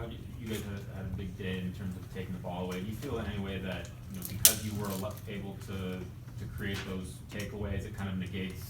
how do you guys had a big day in terms of taking the ball away. Do you feel in any way that, because you were able to create those takeaways, it kind of negates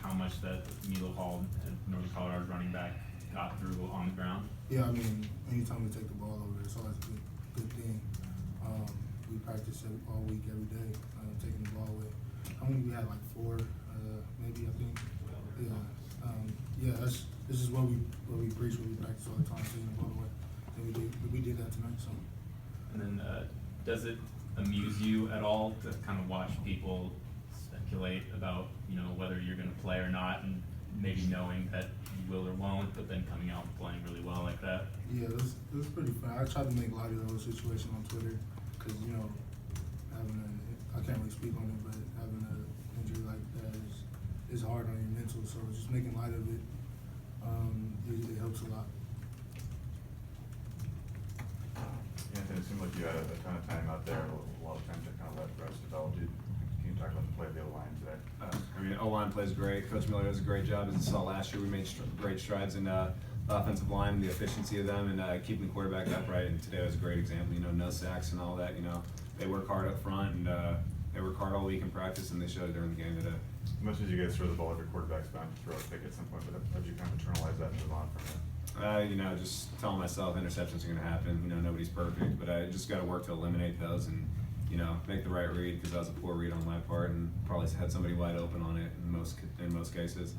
how much that Milo Hall and Northern Colorado's running back got through on the ground? Yeah, I mean, anytime we take the ball over, it's always a good thing. We practice it all week, every day, taking the ball away. How many we had? Like 4, maybe, I think. Yeah, this is what we preach, what we practice all the time, taking the ball away. And we did that tonight. So. And then, does it amuse you at all to kind of watch people speculate about whether you're going to play or not, and maybe knowing that you will or won't, but then coming out and playing really well like that? Yeah, it was pretty fun. I try to make light of those situations on Twitter because I can't really speak on it, but having an injury like that is hard on your mental. So just making light of it, it helps a lot. Anthony, it seemed like you had a ton of time out there, a lot of time to kind of let reps develop. Can you talk about the play of the O-line today? O-line plays great. Coach Miller does a great job. As you saw last year, we made great strides in the offensive line and the efficiency of them and keeping the quarterback upright. And today was a great example. No sacks and all that. They work hard up front and they work hard all week in practice, and they showed it during the game today. As much as you guys throw the ball, every quarterback's bound to throw a pick at some point, but how did you kind of internalize that and move on from it? Just telling myself interceptions are going to happen. Nobody's perfect, but I just got to work to eliminate those and, make the right read, because that was a poor read on my part and probably had somebody wide open on it in most cases.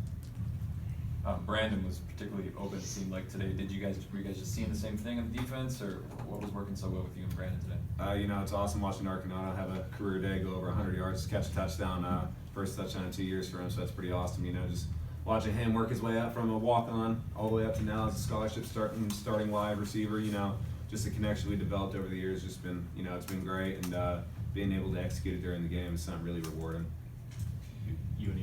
Brandon was particularly open, it seemed like today. Were you guys just seeing the same thing on the defense, or what was working so well with you and Brandon today? It's awesome watching Arcanado have a career day, go over 100 yards, catch a touchdown, first touchdown in 2 years for him, so that's pretty awesome. Just watching him work his way up from a walk-on all the way up to now as a scholarship starting wide receiver, just the connection we developed over the years, just been, it's been great, and being able to execute it during the game is something really rewarding. You and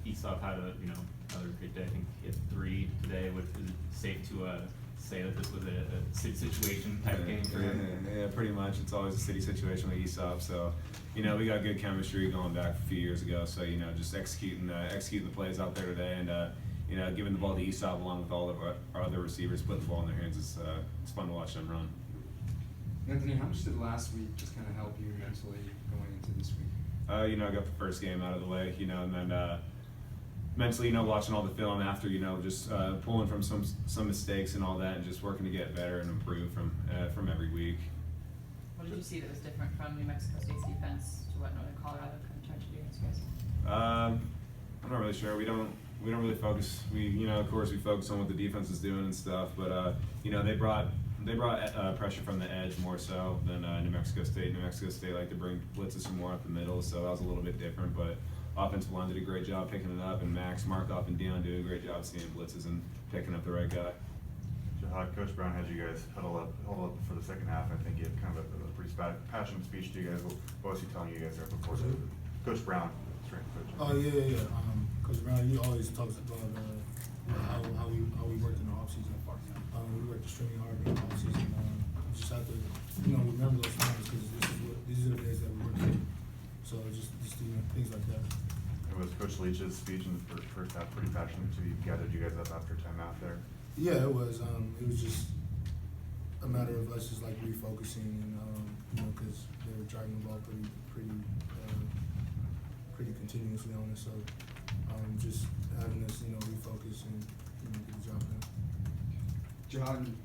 Esop had another great day. I think he had 3 today. Is it safe to say that this was a city situation type game for him? Yeah, pretty much. It's always a city situation with Esop. So, we got good chemistry going back a few years ago. So, just executing the plays out there today, and giving the ball to Esop along with all of our other receivers, putting the ball in their hands. It's fun to watch them run. Anthony, how much did last week just kind of help you mentally going into this week? I got the first game out of the way, and then mentally, watching all the film after, just pulling from some mistakes and all that, and just working to get better and improve from every week. What did you see that was different from New Mexico State's defense to what Northern Colorado kind of tried to do against you guys? I'm not really sure. We don't really focus. Of course, we focus on what the defense is doing and stuff, but they brought pressure from the edge more so than New Mexico State. New Mexico State like to bring blitzes from more up the middle, so that was a little bit different, but offensive line did a great job picking it up, and Max, Markov, and Dion did a great job seeing blitzes and picking up the right guy. Coach Brown had you guys huddle up for the second half. I think he had kind of a pretty passionate speech to you guys. What was he telling you guys there before? Coach Brown, strength coach. Oh yeah. Coach Brown, he always talks about how we worked in the offseason. We worked extremely hard in the offseason. Just have to remember those times, because these are the days that we work in. So just things like that. It was Coach Leach's speech in the first half pretty passionate, so you gathered you guys up after time out there. Yeah, it was. It was just a matter of us just like refocusing, and because they were driving the ball pretty continuously on us. So just having us refocus and get the job done. John, in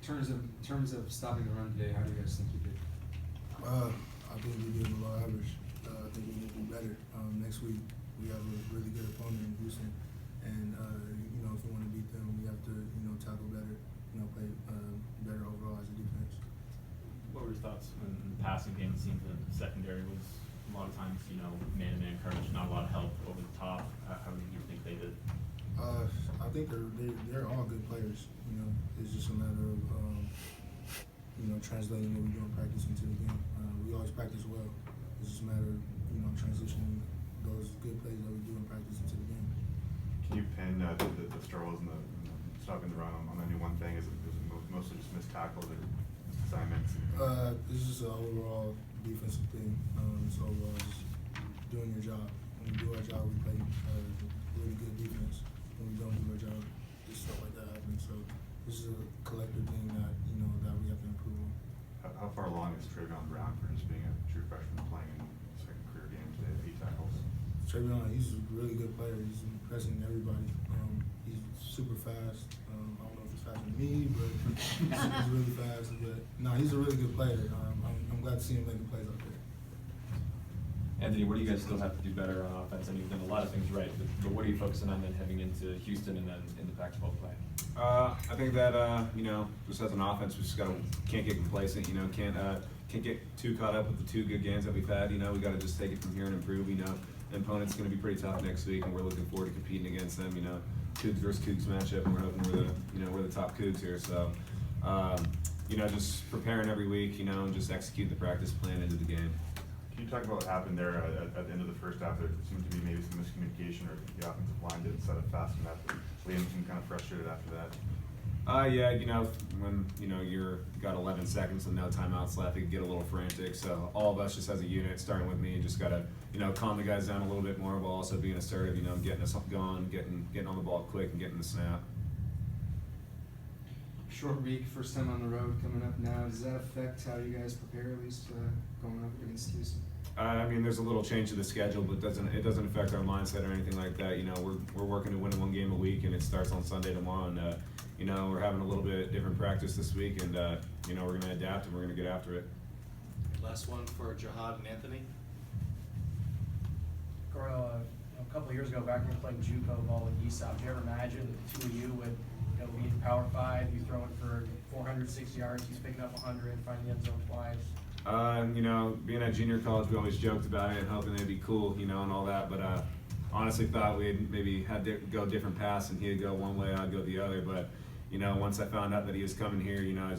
terms of stopping the run today, how do you guys think you did? I think we did below average. I think we need to do better. Next week we have a really good opponent in Houston, and if we want to beat them, we have to tackle better, play better overall as a defense. What were your thoughts in the passing game? It seemed the secondary was a lot of times man-to-man coverage, not a lot of help over the top. How do you think they did? I think they're all good players. It's just a matter of translating what we do in practice into the game. We always practice well. It's just a matter of transitioning those good plays that we do in practice into the game. Can you pin the struggles and the stopping the run on any one thing? Is it mostly just missed tackles or missed assignments? This is an overall defensive thing. So just doing your job. When we do our job, we play really good defense. When we don't do our job, just stuff like that happens. So this is a collective thing that that we you have to improve on. How far along is Travion Brown for just being a true freshman playing in his second career game today, 8 tackles? Travion, he's a really good player. He's impressing everybody. He's super fast. I don't know if he's faster than me, but he's really fast. But no, he's a really good player. I'm glad to see him making plays out there. Anthony, what do you guys still have to do better on offense? I mean, you've done a lot of things right, but what are you focusing on then heading into Houston and then into Pac-12 play? I think that you know, just as an offense, we just can't get complacent. You know, can't get too caught up with the 2 good games that we've had. You know, we got to just take it from here and improve. You know, the opponent's going to be pretty tough next week, and we're looking forward to competing against them. You know, Cougs versus Cougs matchup, and we're hoping we're the top Cougs here. So, you know, just preparing every week. You know, and just execute the practice plan into the game. Can you talk about what happened there at the end of the first half? There seemed to be maybe some miscommunication, or the offensive line didn't set up fast enough. Liam seemed kind of frustrated after that. Yeah, you know, when you're got 11 seconds and no timeouts left, it can get a little frantic. So all of us, just as a unit, starting with me, just gotta calm the guys down a little bit more, while also being assertive. You know, getting us going, getting on the ball quick, and getting the snap. Short week, first time on the road coming up now. Does that affect how you guys prepare, at least going up against Houston? I mean, there's a little change to the schedule, but it doesn't affect our mindset or anything like that. You know, we're working to win 1 game a week, and it starts on Sunday tomorrow. And you know, we're having a little bit different practice this week, and you know, we're going to adapt and we're going to get after it. Last one for Jihad and Anthony. Carl, a couple of years ago, back when we were playing JUCO ball with ESOP, did you ever imagine that the 2 of you would be in Power 5, you throwing for 406 yards, he's picking up 100, finding the end zone twice? You know, being at junior college, we always joked about it and hoping they'd be cool, you know, and all that. But honestly, thought we'd maybe had to go different paths, and he'd go one way, I'd go the other. But you know, once I found out that he was coming here, you know,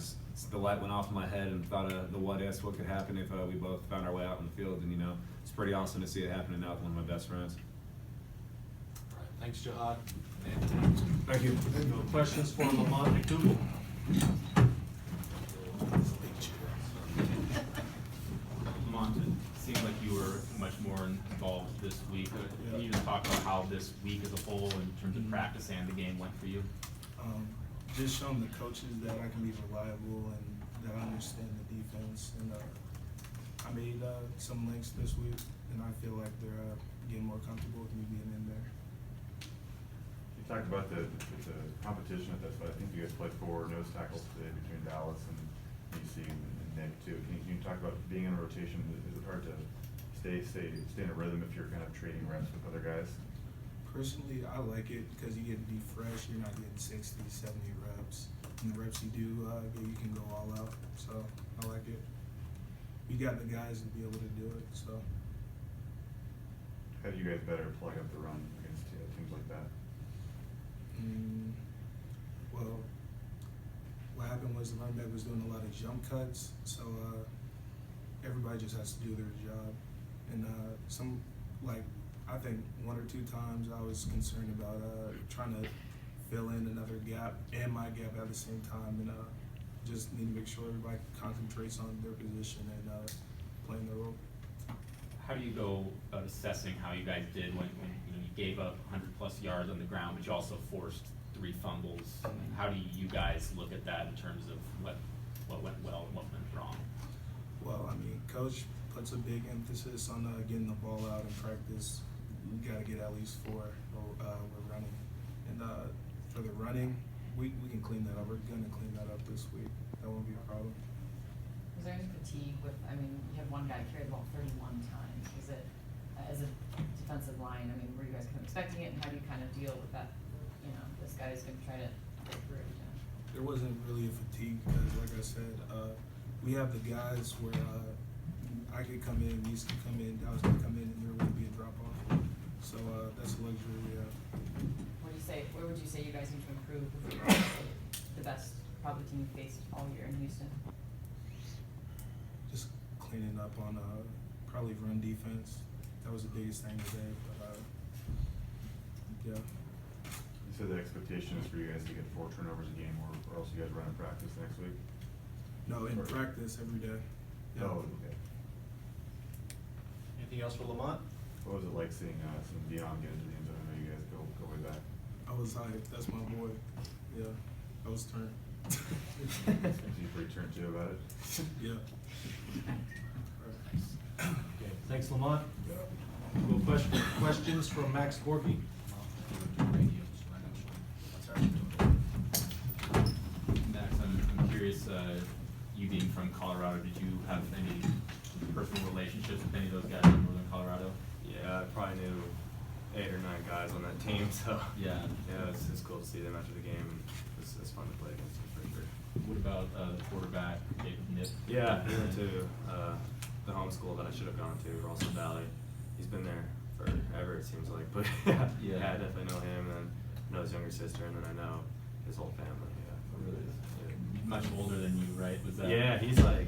the light went off in my head and thought of the what ifs, what could happen if we both found our way out in the field. And you know, it's pretty awesome to see it happening now with one of my best friends. All right, thanks, Jihad. Thank you. No questions for Lamont McDougle? Lamont, it seemed like you were much more involved this week. Can you just talk about how this week as a whole, in terms of practice and the game, went for you? Just showing the coaches that I can be reliable and that I understand the defense. And I made some links this week, and I feel like they're getting more comfortable with me being in there. You talked about the competition at this, but I think you guys played 4 nose tackles today between Dallas and UC and Nick too. Can you talk about being in a rotation? Is it hard to stay in a rhythm if you're kind of trading reps with other guys? Personally, I like it because you get to be fresh. You're not getting 60, 70 reps. And the reps you do get, you can go all out. So I like it. We got the guys to be able to do it. So How do you guys better plug up the run against teams like that? Well, what happened was the running back was doing a lot of jump cuts. So everybody just has to do their job. And I think 1 or 2 times I was concerned about trying to fill in another gap and my gap at the same time, and just need to make sure everybody concentrates on their position and playing their role. How do you go about assessing how you guys did when you gave up 100+ yards on the ground, but you also forced 3 fumbles? How do you guys look at that in terms of what went well and what went wrong? Well, I mean, coach puts a big emphasis on getting the ball out in practice. We got to get at least 4 we're running. And for the running, we can clean that up. We're going to clean that up this week. That won't be a problem. Was there any fatigue with, I mean, you have one guy carry the ball 31 times. Was it, as a defensive line, I mean, were you guys kind of expecting it, and how do you kind of deal with that? You know, this guy is going to try to get through every time. There wasn't really a fatigue because, like I said, we have the guys where I could come in, Reese could come in, Dallas could come in, and there wouldn't be a drop-off. So that's a luxury we have. Where would you say you guys need to improve if you're the best probably team you faced all year in Houston? Just cleaning up on probably run defense. That was the biggest thing today. But yeah. You said the expectation is for you guys to get 4 turnovers a game, or else you guys run in practice next week? No, in practice every day. Yeah. Oh, okay. Anything else for Lamont? What was it like seeing Dion get into the end zone? I know you guys go way back. I was hyped. That's my boy. Yeah, I was turned. Makes you pretty turned to about it. Yeah. Okay, thanks, Lamont. Well, questions from Max Borghi? Max, I'm curious, you being from Colorado, did you have any personal relationships with any of those guys in Northern Colorado? Yeah, I probably knew 8 or 9 guys on that team, so Yeah. yeah, it's cool to see them after the game, and it's fun to play against them for sure. What about the quarterback, David Nip? Yeah, he went to the home school that I should have gone to, Ralston Valley. He's been there forever, it seems like, but Yeah. I definitely know him, and then I know his younger sister, and then I know his whole family. Yeah. Really? Much older than you, right? Was that? Yeah, he's like,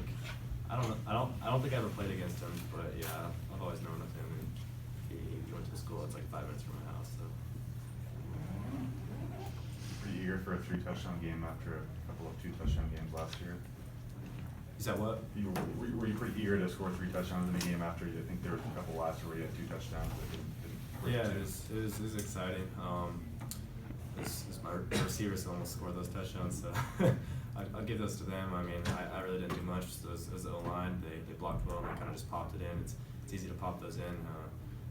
I don't think I ever played against him, but yeah, I've always known of him, and he went to school. It's like 5 minutes from my house, so. Pretty eager for a 3-touchdown game after a couple of 2-touchdown games last year. Is that what? Were you pretty eager to score 3 touchdowns in a game after? I think there was a couple last year where you had 2 touchdowns, but didn't break Yeah, two. it was exciting. My receivers almost scored those touchdowns, so I'll give those to them. I mean, I really didn't do much as the O-line. They blocked well, and I kind of just popped it in. It's easy to pop those in.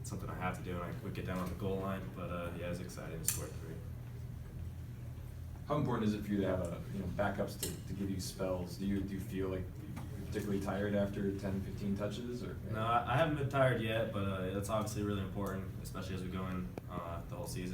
It's something I have to do, and I would get down on the goal line, but yeah, it was exciting to score 3. How important is it for you to have backups to give you spells? Do you feel like you're particularly tired after 10, 15 touches, or? No, I haven't been tired yet, but it's obviously really important, especially as we go in the whole season.